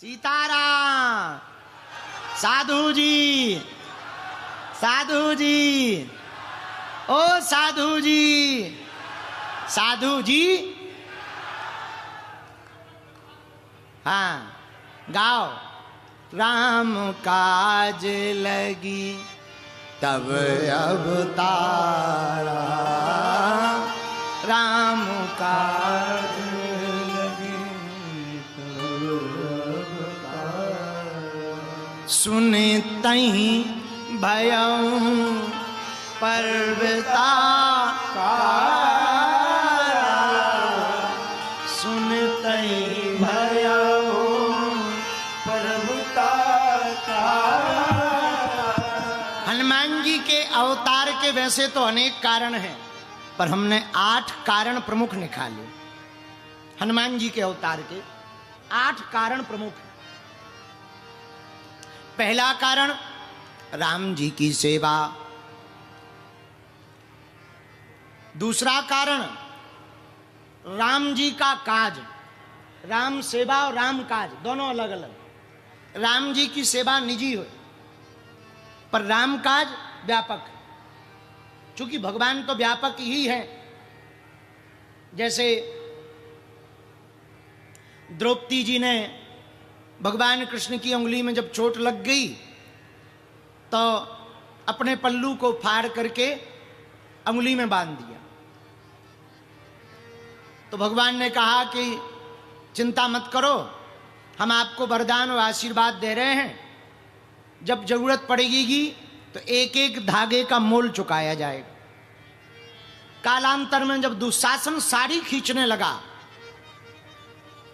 सीताराम। साधु जी, साधु जी, ओ साधु जी, साधु जी। हाँ गाओ। राम काज लगी तब अवतारा, राम काज लगी तब अवतारा। सुने तहीं भयउ पर्वता कारा, सुन तहीं भयउ पर्वता कारा। हनुमान जी के अवतार के वैसे तो अनेक कारण हैं, पर हमने 8 कारण प्रमुख निकाले। हनुमान जी के अवतार के 8 कारण प्रमुख हैं। पहला कारण राम जी की सेवा। दूसरा कारण राम जी का काज। राम सेवा और राम काज दोनों अलग अलग। राम जी की सेवा निजी हो, पर राम काज व्यापक। चूंकि भगवान तो व्यापक ही है। जैसे द्रौपदी जी ने भगवान कृष्ण की उंगली में जब चोट लग गई तो अपने पल्लू को फाड़ करके उंगली में बांध दिया। तो भगवान ने कहा कि चिंता मत करो, हम आपको वरदान और आशीर्वाद दे रहे हैं, जब जरूरत पड़ेगी तो एक एक धागे का मोल चुकाया जाएगा। कालांतर में जब दुशासन साड़ी खींचने लगा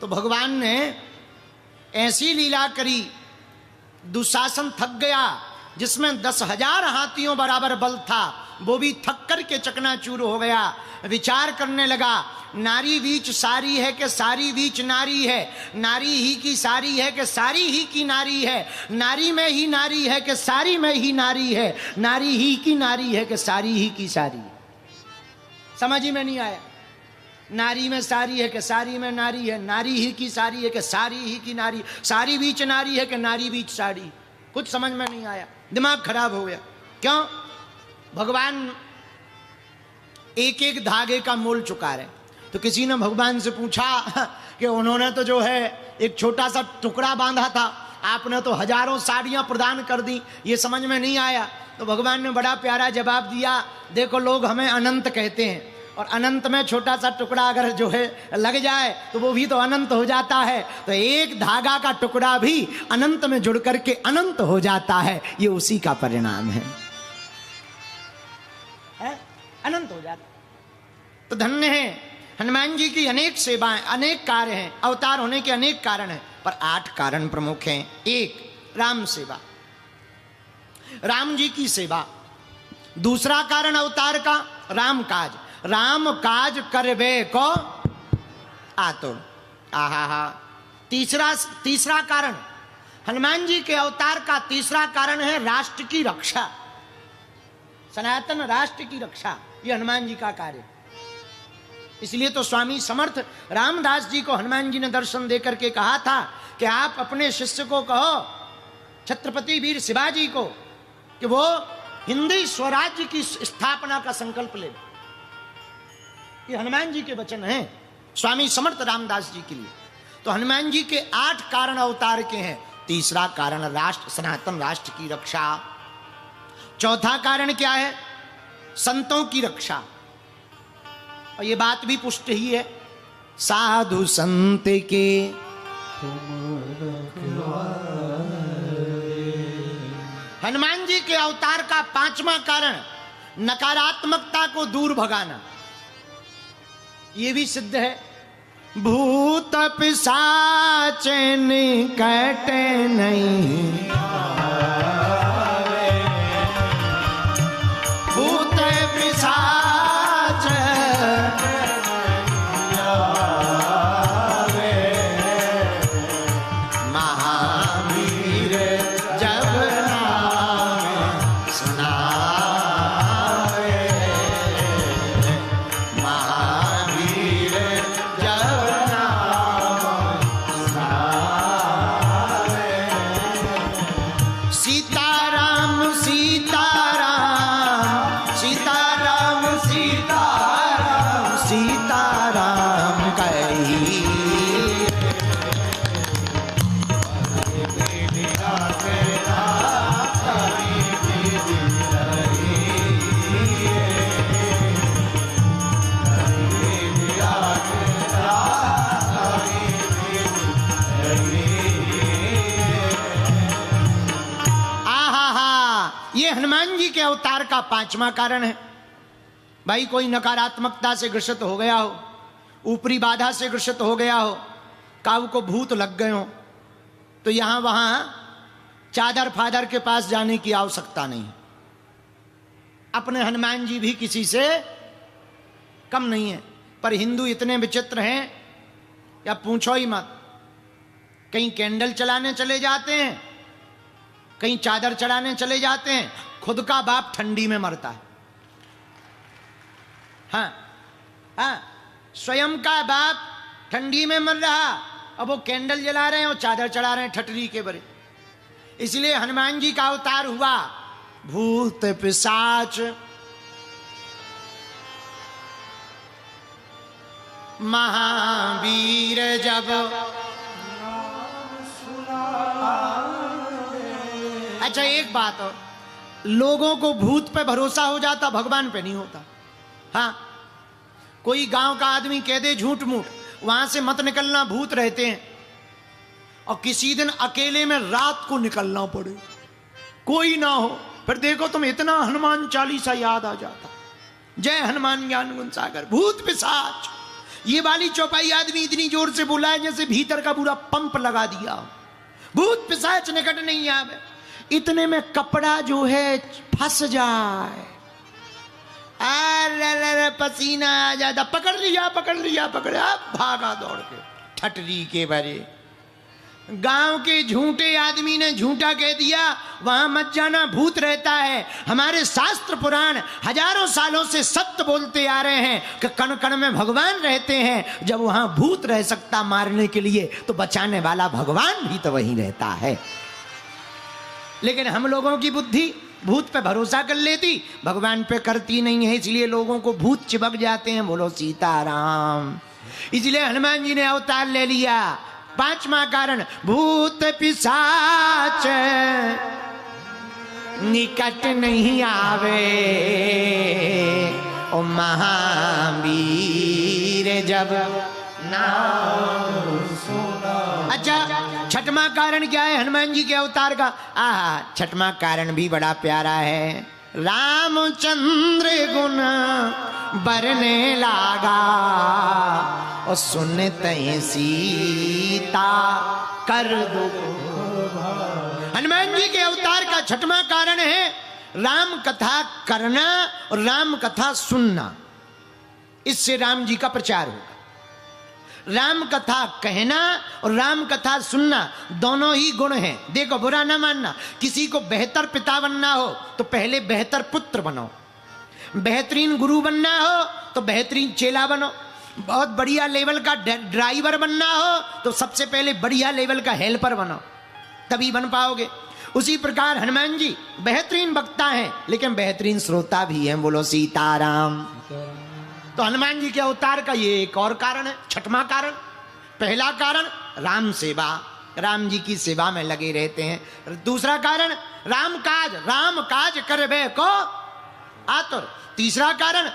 तो भगवान ने ऐसी लीला करी, दुशासन थक गया, जिसमें 10,000 हाथियों बराबर बल था, वो भी थक करके चकनाचूर हो गया। विचार करने लगा, नारी बीच सारी है कि सारी बीच नारी है, नारी ही की सारी है कि सारी ही की नारी है, नारी में ही नारी है कि सारी में ही नारी है, नारी ही की नारी है कि सारी ही की सारी है। समझ ही में नहीं आया। नारी में सारी है कि सारी में नारी है, नारी ही की सारी है कि सारी ही की नारी, सारी बीच नारी है कि नारी बीच साड़ी। कुछ समझ में नहीं आया, दिमाग खराब हो गया। क्यों? भगवान एक एक धागे का मोल चुका रहे। तो किसी ने भगवान से पूछा कि उन्होंने तो जो है एक छोटा सा टुकड़ा बांधा था, आपने तो हजारों साड़ियां प्रदान कर दी, ये समझ में नहीं आया। तो भगवान ने बड़ा प्यारा जवाब दिया, देखो लोग हमें अनंत कहते हैं, और अनंत में छोटा सा टुकड़ा अगर जो है लग जाए तो वो भी तो अनंत हो जाता है। तो एक धागा का टुकड़ा भी अनंत में जुड़ करके अनंत हो जाता है, ये उसी का परिणाम है? अनंत हो जाता। तो धन्य है हनुमान जी की अनेक सेवाएं, अनेक कार्य हैं, अवतार होने के अनेक कारण हैं, पर 8 कारण प्रमुख हैं। 1 राम सेवा, राम जी की सेवा। दूसरा कारण अवतार का राम काज, राम काज करबे को आतुर। आहा। तीसरा कारण हनुमान जी के अवतार का तीसरा कारण है राष्ट्र की रक्षा, सनातन राष्ट्र की रक्षा। ये हनुमान जी का कार्य। इसलिए तो स्वामी समर्थ रामदास जी को हनुमान जी ने दर्शन देकर के कहा था कि आप अपने शिष्य को कहो, छत्रपति वीर शिवाजी को, कि वो हिंदी स्वराज्य की स्थापना का संकल्प ले। ये हनुमान जी के वचन हैं स्वामी समर्थ रामदास जी के लिए। तो हनुमान जी के 8 कारण अवतार के हैं। तीसरा कारण राष्ट्र, सनातन राष्ट्र की रक्षा। चौथा कारण क्या है? संतों की रक्षा। और ये बात भी पुष्ट ही है, साधु संत के हनुमान जी के अवतार का 5वां कारण नकारात्मकता को दूर भगाना। ये भी सिद्ध है, भूत पिशाच निकट नहीं, भूत पिशाच महावीर जब नाम सुनावे, महावीर जब नाम सुनावे। हनुमान जी के अवतार का पांचवा कारण है। भाई कोई नकारात्मकता से ग्रसित हो गया हो, ऊपरी बाधा से ग्रसित हो गया हो, काऊ को भूत लग गए हो, तो यहां वहां चादर फादर के पास जाने की आवश्यकता नहीं। अपने हनुमान जी भी किसी से कम नहीं है। पर हिंदू इतने विचित्र हैं या पूछो ही मत। कहीं कैंडल चलाने चले जाते हैं, कहीं चादर चढ़ाने चले जाते हैं, खुद का बाप ठंडी में मरता है। हाँ, स्वयं का बाप ठंडी में मर रहा, अब वो कैंडल जला रहे हैं और चादर चढ़ा रहे हैं ठटरी के बरे। इसलिए हनुमान जी का अवतार हुआ भूत पिशाच महावीर जब। अच्छा एक बात और, लोगों को भूत पे भरोसा हो जाता, भगवान पे नहीं होता। हाँ, कोई गांव का आदमी कह दे झूठ मूठ, वहां से मत निकलना, भूत रहते हैं, और किसी दिन अकेले में रात को निकलना पड़े, कोई ना हो, फिर देखो तुम इतना हनुमान चालीसा याद आ जाता, जय हनुमान ज्ञान गुण सागर। भूत पिशाच, ये वाली चौपाई आदमी इतनी जोर से बोला है जैसे भीतर का पूरा पंप लगा दिया। भूत पिशाच निकट नहीं आवे, इतने में कपड़ा जो है फंस जाए, अरे पसीना आ जाता, पकड़ लिया, भागा दौड़ के ठटरी के बारे। गांव के झूठे आदमी ने झूठा कह दिया, वहां मत जाना, भूत रहता है। हमारे शास्त्र पुराण हजारों सालों से सत्य बोलते आ रहे हैं कि कण कण में भगवान रहते हैं। जब वहां भूत रह सकता मारने के लिए, तो बचाने वाला भगवान भी तो वहीं रहता है। लेकिन हम लोगों की बुद्धि भूत पे भरोसा कर लेती, भगवान पे करती नहीं है, इसलिए लोगों को भूत चिपक जाते हैं। बोलो सीताराम। इसलिए हनुमान जी ने अवतार ले लिया। पांचवा कारण, भूत पिशाच निकट नहीं आवे, ओ महावीर जब नाम सुना। अच्छा, छठवां कारण क्या है हनुमान जी के अवतार का? छठवां कारण भी बड़ा प्यारा है। रामचंद्र गुण बरने लागा, और सुनते सीता कर दो। हनुमान जी के अवतार का छठवां कारण है राम कथा करना और राम कथा सुनना। इससे राम जी का प्रचार होगा। राम कथा कहना और राम कथा सुनना दोनों ही गुण हैं। देखो, बुरा ना मानना, किसी को बेहतर पिता बनना हो तो पहले बेहतर पुत्र बनो, बेहतरीन गुरु बनना हो तो बेहतरीन चेला बनो, बहुत बढ़िया लेवल का ड्राइवर बनना हो तो सबसे पहले बढ़िया लेवल का हेल्पर बनो, तभी बन पाओगे। उसी प्रकार हनुमान जी बेहतरीन वक्ता हैं, लेकिन बेहतरीन श्रोता भी हैं। बोलो सीताराम। तो हनुमान जी के अवतार का ये एक और कारण है, छठवां कारण। पहला कारण राम सेवा, राम जी की सेवा में लगे रहते हैं। दूसरा कारण राम काज करबे को आतुर। तीसरा कारण